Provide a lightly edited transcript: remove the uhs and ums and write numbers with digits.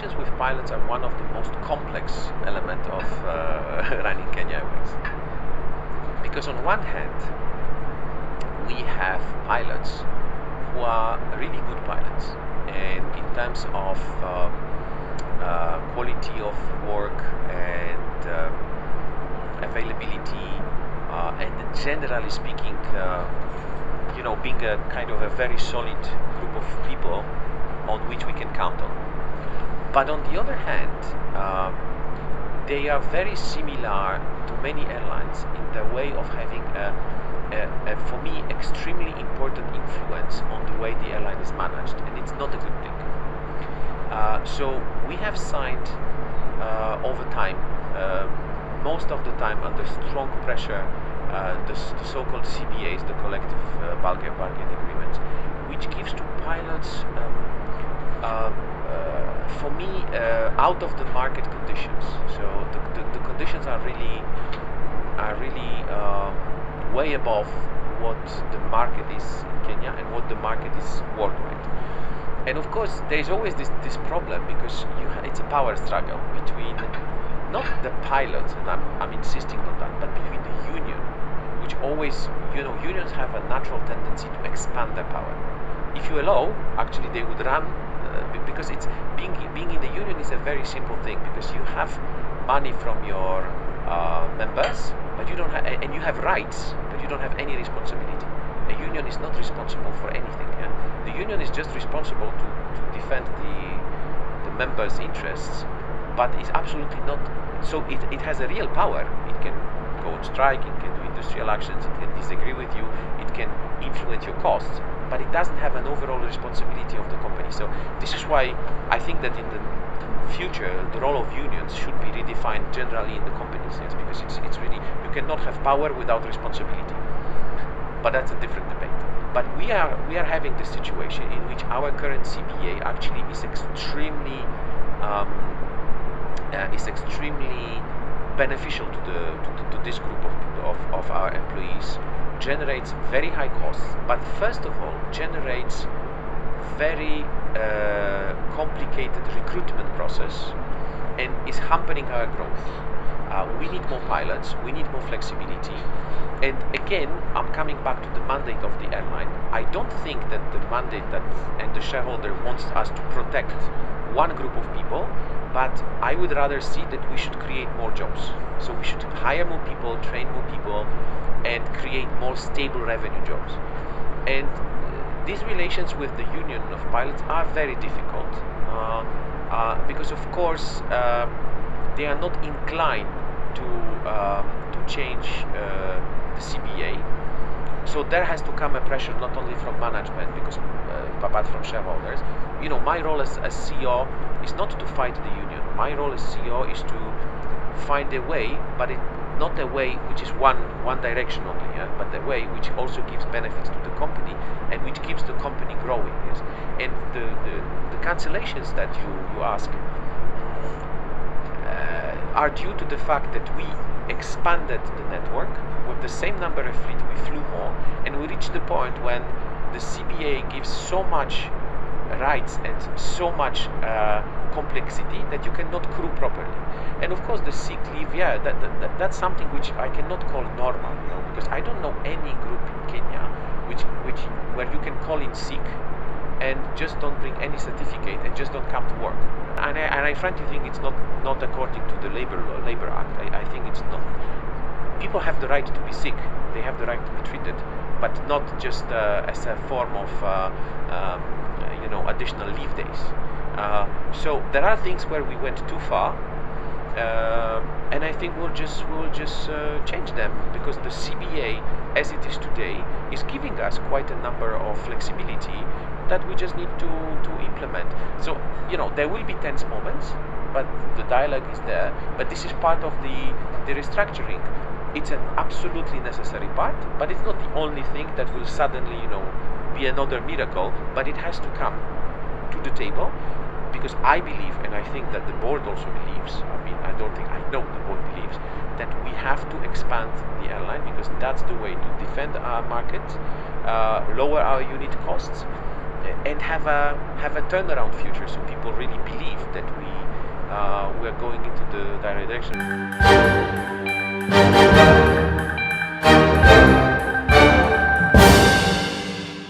relations with pilots are one of the most complex elements of running Kenya Airways. Because on one hand, we have pilots who are really good pilots, and in terms of quality of work and availability, and generally speaking, being a kind of a very solid group of people on which we can count on. But on the other hand, they are very similar to many airlines in the way of having for me, extremely important influence on the way the airline is managed, and it's not a good thing. So we have signed over time, most of the time under strong pressure, the so-called CBAs, the collective bargain agreements, which gives to pilots, for me, out of the market conditions. So the conditions are really way above what the market is in Kenya and what the market is worldwide. And of course, there is always this problem, because it's a power struggle between not the pilots, and I'm insisting on that, but between the union, which always, unions have a natural tendency to expand their power. If you allow, actually they would run, because it's being in the union is a very simple thing, because you have money from your members, but you don't have, and you have rights, but you don't have any responsibility. A union is not responsible for anything. Yeah? The union is just responsible to defend the members' interests, but it's absolutely not. So it has a real power. It can go on strike, it can do industrial actions, it can disagree with you, it can influence your costs, but it doesn't have an overall responsibility of the company. So this is why I think that in the future the role of unions should be redefined generally in the company sense, because it's really, you cannot have power without responsibility. But that's a different debate. But we are having this situation in which our current CBA actually is extremely beneficial to this group of our employees, generates very high costs, but first of all generates very complicated recruitment process and is hampering our growth. We need more pilots, we need more flexibility, and again, I'm coming back to the mandate of the airline. I don't think that the mandate and the shareholder wants us to protect one group of people, but I would rather see that we should create more jobs. So we should hire more people, train more people, and create more stable revenue jobs. And these relations with the union of pilots are very difficult, because of course they are not inclined to change the CBA. So there has to come a pressure not only from management, because but from shareholders. My role as CEO is not to fight the union. My role as CEO is to find a way, but not a way which is one direction only, but a way which also gives benefits to the company and which keeps the company growing. Yes? And the cancellations that you ask are due to the fact that we expanded the network with the same number of fleet. We flew more, and we reached the point when the CBA gives so much rights and so much complexity that you cannot crew properly. And of course, the sick leave, that's something which I cannot call normal, because I don't know any group in Kenya where you can call in sick and just don't bring any certificate and just don't come to work. And I frankly think it's not according to the Labor Act. I think it's not. People have the right to be sick. They have the right to be treated, but not just as a form of additional leave days. So there are things where we went too far, and I think we'll just change them, because the CBA, as it is today, is giving us quite a number of flexibility that we just need to implement. So there will be tense moments, but the dialogue is there. But this is part of the restructuring. It's an absolutely necessary part, but it's not the only thing that will suddenly be another miracle. But it has to come to the table, because I believe, and I think that the board also believes, I know the board believes, that we have to expand the airline, because that's the way to defend our market, lower our unit costs, and have a turnaround future, so people really believe that we're going into the right direction.